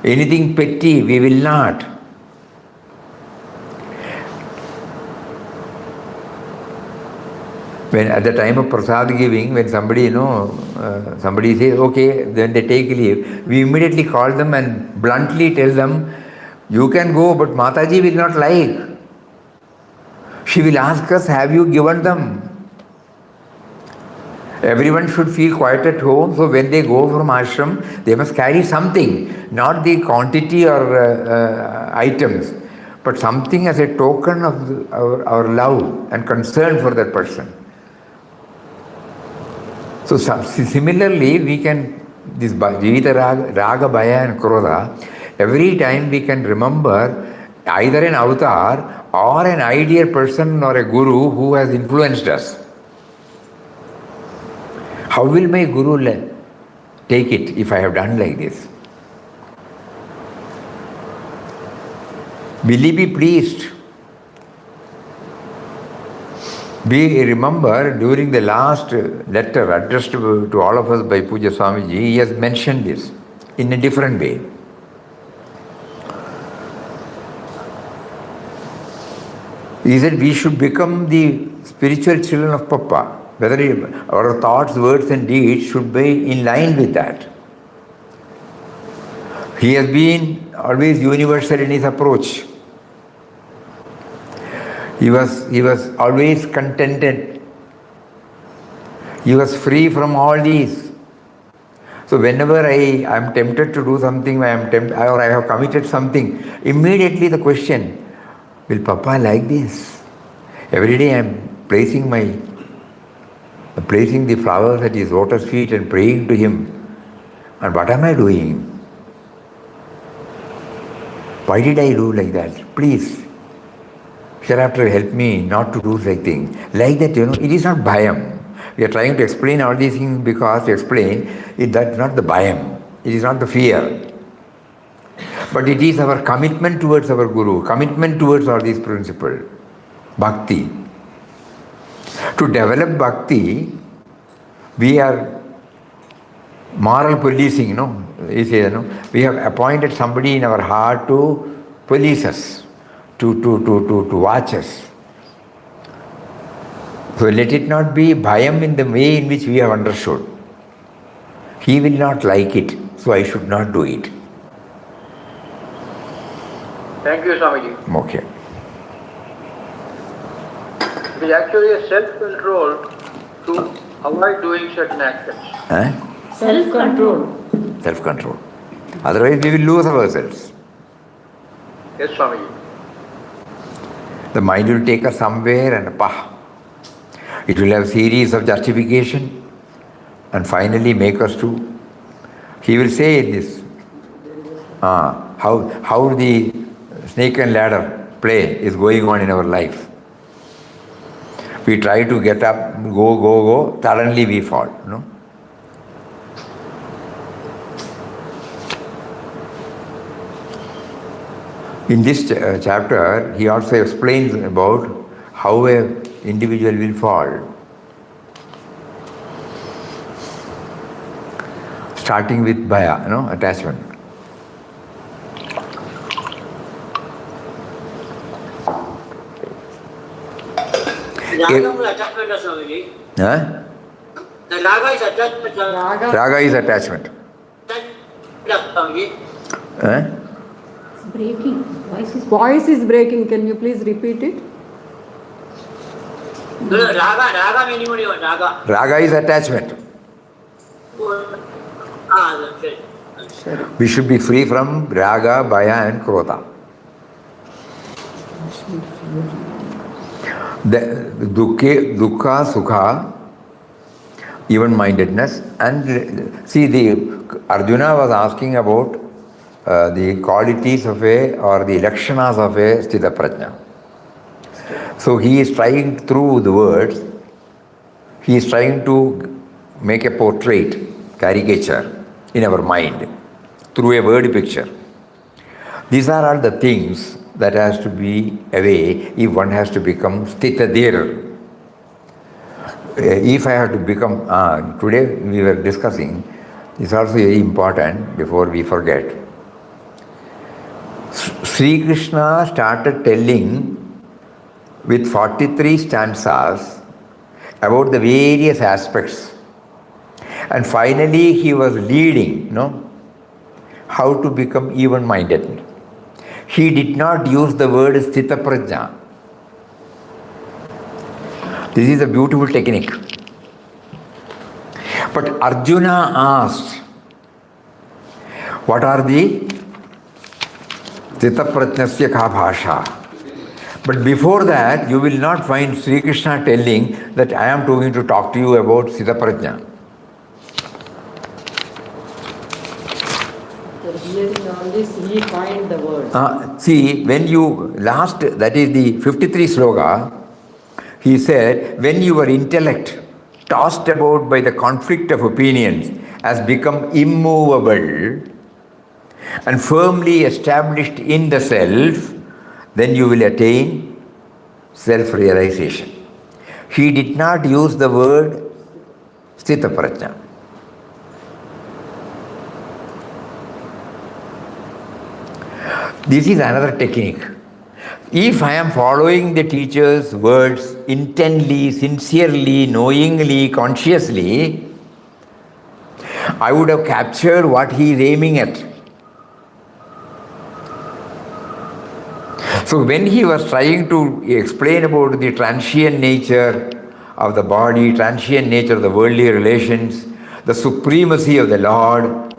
Anything petty, we will not. When at the time of prasad giving, when somebody, somebody says, okay, then they take leave, we immediately call them and bluntly tell them, you can go, but Mataji will not like. She will ask us, have you given them? Everyone should feel quiet at home, so when they go from ashram, they must carry something, not the quantity or items, but something as a token of our love and concern for that person. So similarly, we can, this Jivita Raga, Bhaya and Krodha, every time we can remember either an avatar or an ideal person or a guru who has influenced us. How will my guru take it if I have done like this? Will he be pleased? We remember during the last letter addressed to all of us by Puja Swamiji, he has mentioned this in a different way. He said we should become the spiritual children of Papa. Whether our thoughts, words and deeds should be in line with that. He has been always universal in his approach. He was always contented. He was free from all these. So whenever I am tempted to do something, or I have committed something, immediately the question, will Papa like this? Every day I am placing the flowers at his lotus feet and praying to him. And what am I doing? Why did I do like that? Please, hereafter help me not to do such things. Like that, it is not bhayam. We are trying to explain all these things because to explain that's not the bhayam. It is not the fear. But it is our commitment towards our Guru, commitment towards all these principles. Bhakti. To develop bhakti, we are moral policing, we have appointed somebody in our heart to police us, to watch us. So let it not be bhayam in the way in which we have understood. He will not like it, so I should not do it. Thank you, Swamiji. Okay. It is actually a self-control to avoid doing certain actions. Self-control. Self-control. Otherwise, we will lose ourselves. Yes, Swamiji. The mind will take us somewhere and it will have a series of justification and finally make us to. He will say in this, how the snake and ladder play is going on in our life. We try to get up, go, suddenly we fall. No? In this chapter, he also explains about how an individual will fall. Starting with bhaya, attachment. Raga is attachment, Swamiji. The raga is attachment. Raga is attachment. Swamiji. It's breaking. Voice is breaking. Can you please repeat it? No, raga meaning what? Raga. Raga is attachment. That's it. We should be free from raga, bhaya and krodha. The dukkha, sukha, even-mindedness, and see, the Arjuna was asking about the qualities of the lakshanas of a sthita prajna. So he is trying through the words, he is trying to make a portrait, caricature in our mind through a word picture. These are all the things that has to be away if one has to become sthitadir. If I have to become, today we were discussing, it's also very important before we forget. Sri Krishna started telling with 43 stanzas about the various aspects. And finally he was leading, how to become even-minded. He did not use the word sthita prajna. This is a beautiful technique. But Arjuna asked, what are the sthita prajnasya ka bhasha? But before that, you will not find Sri Krishna telling that I am going to talk to you about sthita prajna. Hearing all this, he find the word. See, when you that is the 53 sloka, he said, when your intellect, tossed about by the conflict of opinions, has become immovable and firmly established in the self, then you will attain self-realization. He did not use the word sthita prajna. This is another technique. If I am following the teacher's words intently, sincerely, knowingly, consciously, I would have captured what he is aiming at. So when he was trying to explain about the transient nature of the body, transient nature of the worldly relations, the supremacy of the Lord,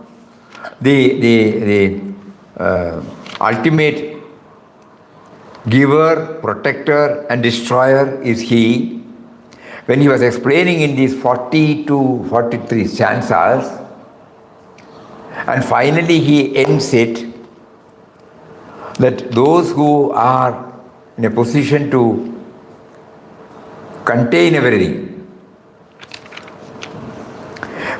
the ultimate giver, protector and destroyer is He. When he was explaining in these 40 to 43 stanzas, and finally he ends it, that those who are in a position to contain everything,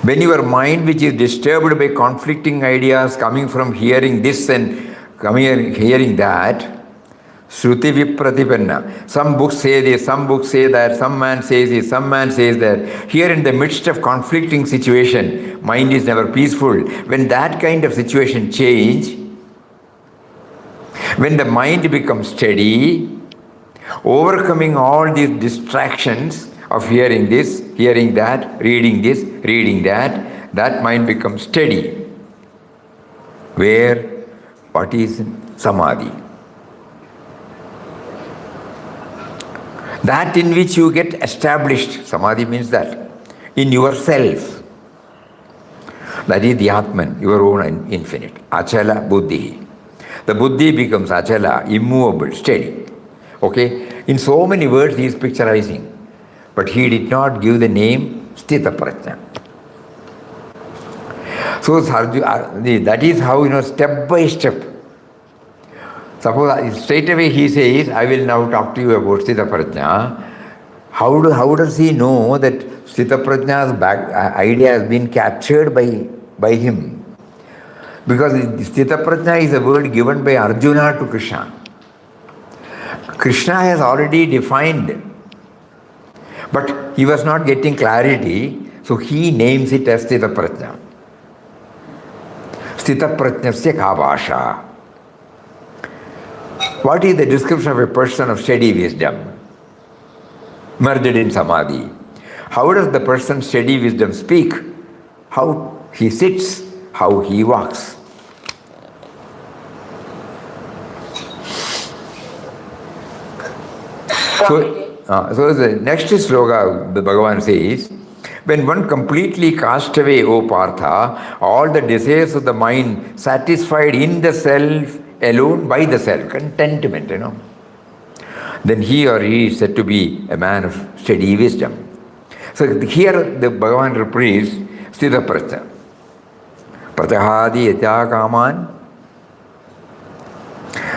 when your mind, which is disturbed by conflicting ideas coming from hearing this and hearing that, Shruti Vipratipanna. Some books say this, some books say that, some man says this, some man says that. Here in the midst of conflicting situation, mind is never peaceful. When that kind of situation change, when the mind becomes steady, overcoming all these distractions of hearing this, hearing that, reading this, reading that mind becomes steady. Where? What is samadhi? That in which you get established, samadhi means that, in yourself. That is the Atman, your own infinite. Achala buddhi. The buddhi becomes achala, immovable, steady. Okay? In so many words he is picturizing. But he did not give the name Sthita Prajna. So that is how, step by step. Suppose straight away he says, I will now talk to you about Sthita Prajna. How does he know that Sthita Prajna's idea has been captured by him? Because Sthita Prajna is a word given by Arjuna to Krishna. Krishna has already defined, but he was not getting clarity, so he names it as Sthita Prajna. Sthita Prajnasya ka bhasha. What is the description of a person of steady wisdom, merged in samadhi? How does the person's steady wisdom speak? How he sits, how he walks. So the next sloka, the Bhagavan says, when one completely cast away, O Partha, all the desires of the mind satisfied in the self, alone by the self, contentment, then he or he is said to be a man of steady wisdom. So here the Bhagavan repeats Sthita Prajna. Pratahadi yatya kaman.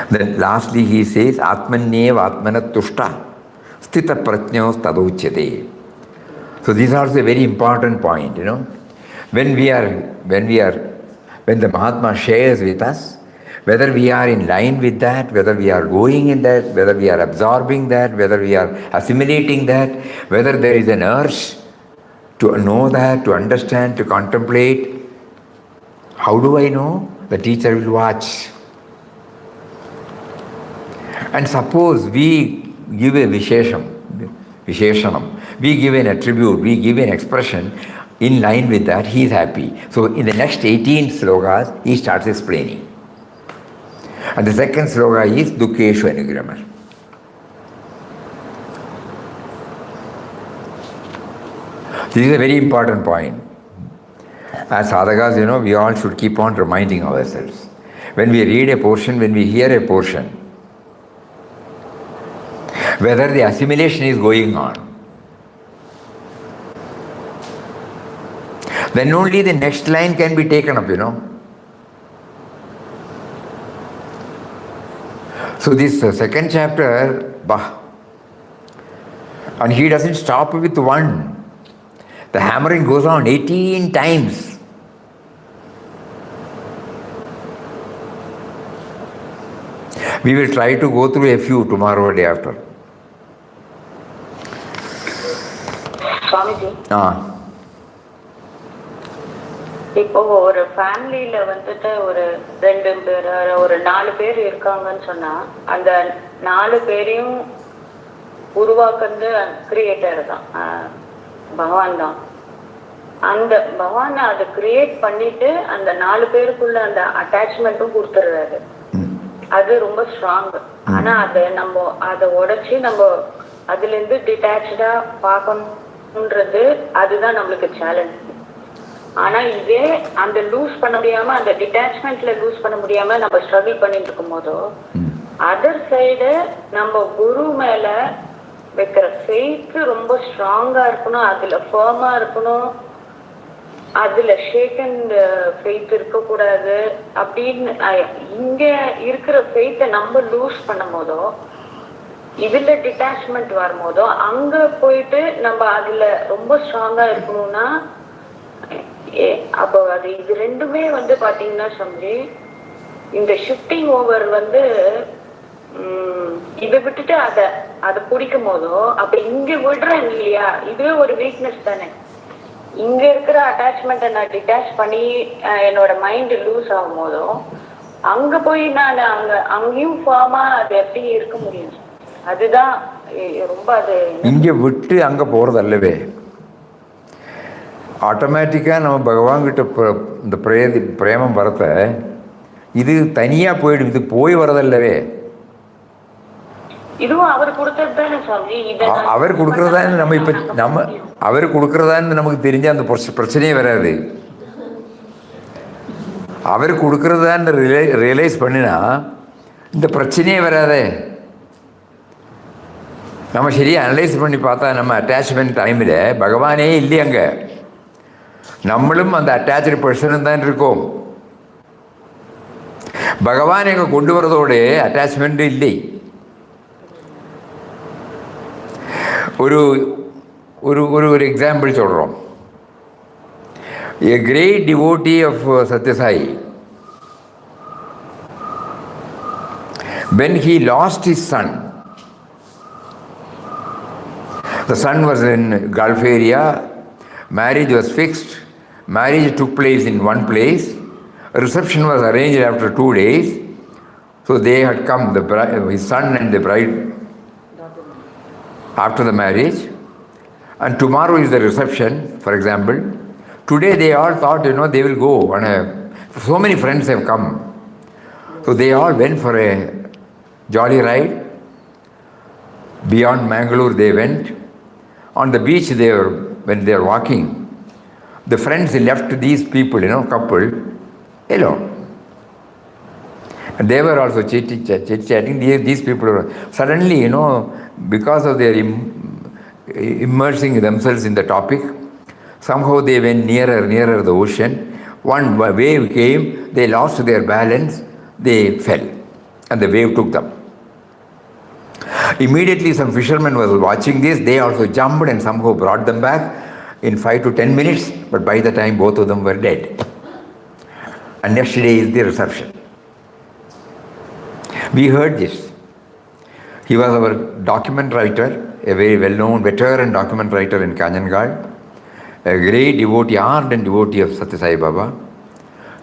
Then lastly he says Atmanyev Atmanat Tushta Sthita Prajnyo Taduchyate. So this is also a very important point, When the Mahatma shares with us, whether we are in line with that, whether we are going in that, whether we are absorbing that, whether we are assimilating that, whether there is an urge to know that, to understand, to contemplate. How do I know? The teacher will watch. And suppose we give a Visheshanam, we give an attribute, we give an expression in line with that, he is happy. So in the next 18 slokas, he starts explaining. And the second sloka is Dukkeshu Anugramar. This is a very important point. As sadhakas, we all should keep on reminding ourselves. When we read a portion, when we hear a portion, whether the assimilation is going on, then only the next line can be taken up, So this second chapter, and he doesn't stop with one. The hammering goes on 18 times. We will try to go through a few tomorrow or day after. Swamiji. இப்போ ஒரு ஃபேமிலியில வந்துட்டு ஒரு 2 பேர் ஒரு 4 பேர் இருக்காங்கன்னு சொன்னா அந்த 4 பேரையும் உருவாக்குறது கிரியேட்டர் தான், பகவான் தான். அந்த பகவான் அதை கிரியேட் பண்ணிட்டு அந்த 4 பேருக்குள்ள அந்த அட்டாச்மெண்ட்டும் கொடுத்துடுறாரு. அது ரொம்ப ஸ்ட்ராங். ஆனா அதை உடைச்சு நம்ம அதுல இருந்து டிட்டாச்சா பார்க்கணும்ன்றது அதுதான் நம்மளுக்கு சேலஞ்ச். ஆனா இதே அந்த லூஸ் பண்ண முடியாம, அந்த டிட்டாச்மெண்ட்ல லூஸ் பண்ண முடியாம நம்ம ஸ்ட்ரகிள் பண்ணிட்டு இருக்கும் போதோ, அதர் சைடு நம்ம குரு மேல வைக்கிற ஃபெய்த் ரொம்ப ஸ்ட்ராங்கா இருக்கணும், அதுல ஃபர்மா இருக்கணும், அதுல ஷேக் அண்ட் ஃபெய்த் இருக்கக்கூடாது. அப்படின்னு இங்க இருக்கிற ஃபெய்த்தை நம்ம லூஸ் பண்ணும் போதோ, இதுல டிட்டாச்மெண்ட் வரும்போதோ, அங்க போயிட்டு நம்ம அதுல ரொம்ப ஸ்ட்ராங்கா இருக்கணும்னா அப்போ அது இது ரெண்டுமே பாத்தீங்கன்னா சம்ஜி இந்த ஷிஃப்டிங் ஓவர் இதை விட்டுட்டு அதை பிடிக்கும் போதோ அப்ப இங்க விடுறேன் இல்லையா, இதுவே ஒரு வீக்னஸ் தானே. இங்க இருக்கிற அட்டாச்மெண்ட்டை நான் டிட்டாச் பண்ணி என்னோட மைண்ட் லூஸ் ஆகும் போதோ அங்க போய் நான் அங்கேயும் ஃபார்மா அது எப்படி இருக்க முடியும்? அதுதான் ரொம்ப அது இங்க விட்டு அங்க போறது அல்லவே. ஆட்டோமேட்டிக்காக நம்ம பகவான்கிட்ட இந்த பிரேமம் வரத்த இது தனியாக போயிடும், இது போய் வரதல்லவே. இதுவும் அவர் கொடுத்தது தானே சாமி. அவர் கொடுக்குறதான்னு அவர் கொடுக்குறதான்னு நமக்கு தெரிஞ்ச அந்த பிரச்சனையே வராது. அவர் கொடுக்குறதான்னு ரியலைஸ் பண்ணினா இந்த பிரச்சனையே வராதே. நம்ம சரியாக அனலைஸ் பண்ணி பார்த்தா நம்ம அட்டாச்மெண்ட் டைமில் பகவானே இல்லை, அங்கே நம்மளும் அந்த அட்டாச்சு பர்சனும் தான் இருக்கோம். பகவான் எங்கே கொண்டு வரதோடு அட்டாச்மெண்ட்டு இல்லை. ஒரு ஒரு ஒரு ஒரு எக்ஸாம்பிள் சொல்கிறோம். A great devotee of Satyasai, when he lost his son, the son was in Gulf area, marriage was fixed, marriage took place in one place, a reception was arranged after 2 days, so they had come, his son and the bride, after the marriage, and tomorrow is the reception, for example. Today they all thought, they will go on so many friends have come. So they all went for a jolly ride. Beyond Mangalore they went. On the beach when they were walking, the friends left these people, couple, alone. And they were also chit-chatting. These people were suddenly, because of their immersing themselves in the topic, somehow they went nearer the ocean. One wave came, they lost their balance, they fell, and the wave took them. Immediately some fishermen were watching this, they also jumped and somehow brought them back in 5 to 10 minutes, but by the time both of them were dead. And next day is the reception. We heard this. He was our document writer, a very well-known veteran document writer in Kanjangal, a great devotee, ardent devotee of Satya Sai Baba.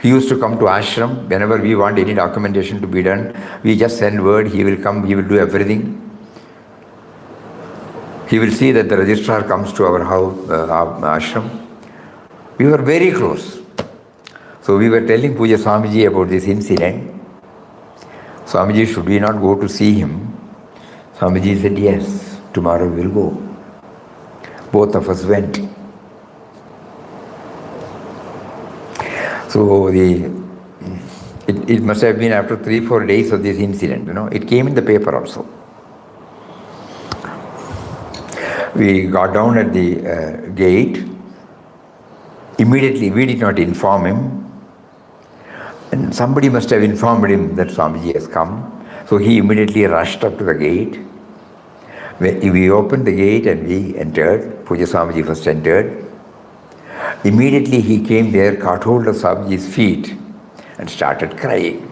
He used to come to ashram whenever we want any documentation to be done. We just send word, he will come, he will do everything. He will see that the registrar comes to our house, ashram. We were very close. So we were telling Puja Swamiji about this incident. Swamiji, should we not go to see him? Swamiji said, yes, tomorrow we will go. Both of us went. So it must have been after 3-4 days of this incident, it came in the paper also. We got down at the gate. Immediately, we did not inform him. And somebody must have informed him that Swamiji has come. So he immediately rushed up to the gate. We opened the gate and we entered. Puja Swamiji first entered. Immediately he came there, caught hold of Swamiji's feet and started crying.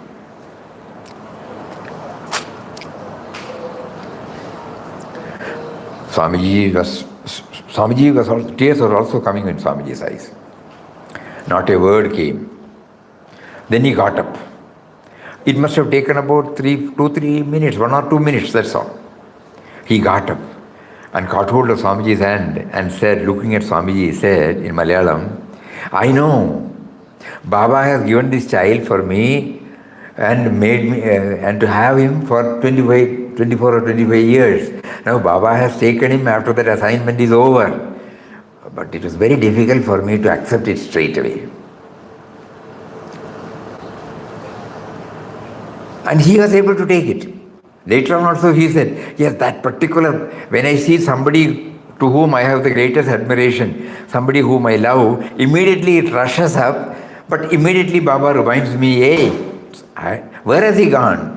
Swamiji was also, tears were also coming in Swamiji's eyes. Not a word came. Then he got up. It must have taken about 2-3 minutes, 1 or 2 minutes, that's all. He got up and caught hold of Swamiji's hand and said, looking at Swamiji, he said in Malayalam, I know Baba has given this child for me and made me and to have him for 24 or 25 years. Now Baba has taken him after that assignment is over. But it was very difficult for me to accept it straight away. And he was able to take it. Later on also he said, yes, that particular, when I see somebody to whom I have the greatest admiration, somebody whom I love, immediately it rushes up, but immediately Baba reminds me, hey, where has he gone?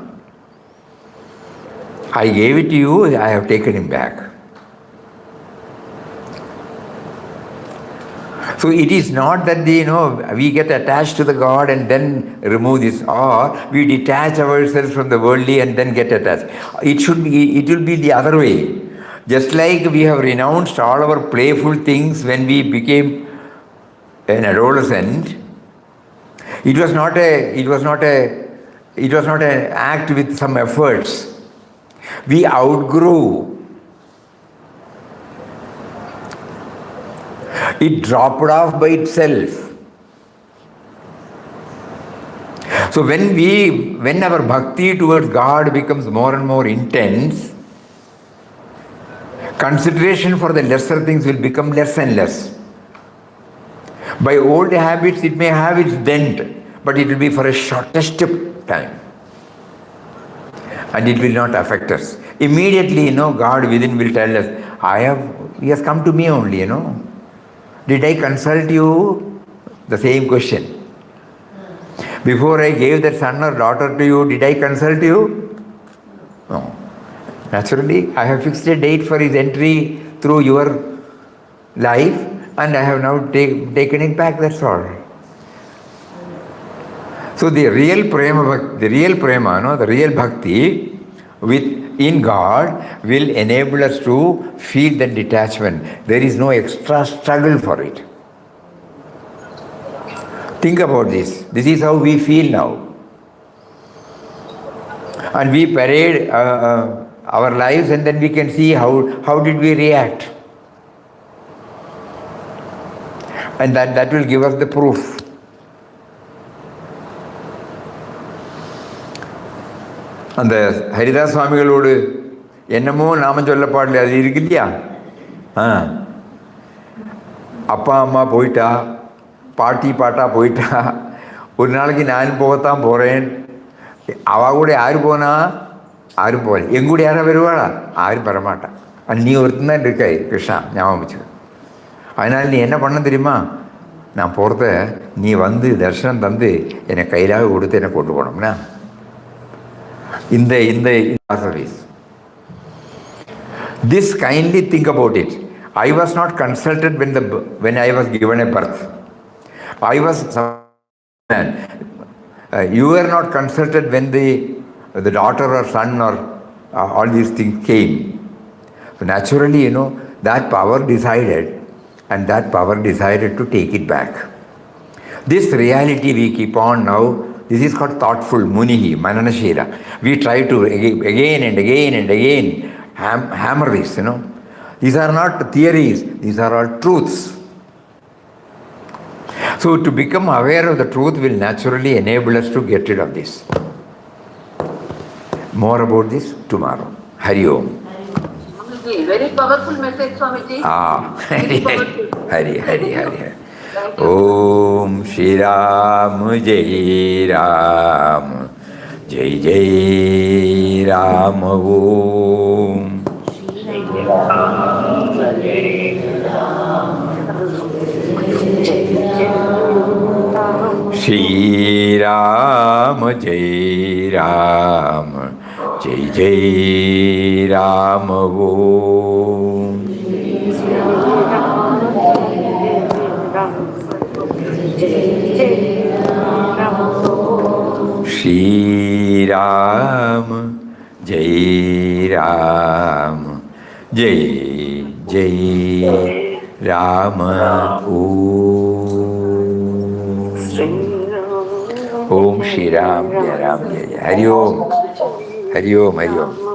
I gave it to you, I have taken him back. So it is not that we get attached to the God and then remove this, or we detach ourselves from the worldly and then get attached. It will be the other way. Just like we have renounced all our playful things when we became an adolescent, it was not an act with some efforts. We outgrew. It dropped off by itself. So when our bhakti towards God becomes more and more intense, consideration for the lesser things will become less and less. By old habits, it may have its dent, but it will be for a shortest time. And it will not affect us. Immediately, God within will tell us, he has come to me only, Did I consult you? The same question. Before I gave that son or daughter to you, did I consult you? No. Naturally, I have fixed a date for his entry through your life, and I have now taken it back, that's all. So the real prema, the real bhakti in God will enable us to feel that detachment. There is no extra struggle for it. Think about this. This is how we feel now. And we parade our lives, and then we can see how did we react. And that will give us the proof. அந்த ஹரிதாஸ் சுவாமிகளோடு என்னமோ நாம சொல்ல பாடல அது இருக்கு இல்லையா? அப்பா அம்மா போயிட்டா, பாட்டி பாட்டா போயிட்டா, ஒரு நாளைக்கு நான் போகத்தான் போகிறேன். அவ கூட யார் போனா? யாரும் போகல. எங்கூட யாரும் வருவாளா? யாரும் வரமாட்டான். நீ ஒருத்தன் தான் இருக்காய் கிருஷ்ணா, ஞாபகம் வச்சு. அதனால் நீ என்ன பண்ண தெரியுமா? நான் போகிறத நீ வந்து தர்ஷனம் தந்து என்னை கையிலாக கொடுத்து என்னை கொண்டு போனோம்னா இந்த service. This kindly think about it. I was not consulted when I was given a birth. I was you were not consulted when the daughter or son or all these things came. So naturally, that power decided, and that power decided to take it back. This reality we keep on now. This is called thoughtful munihi, mananashila. We try to again and again and again hammer this, These are not theories, these are all truths. So to become aware of the truth will naturally enable us to get rid of this. More about this tomorrow. Hari Om. Swamiji, very powerful message, Swamiji. Hari. Om Shri Ram Jai Ram Jai Jai Ram Om Shri Ram Jai Ram Jai Jai Ram Om Shri Ram Jai Ram Jai Jai Ram Om Shri Ram Jai Ram Jai Hari Om Hari Om Hari Om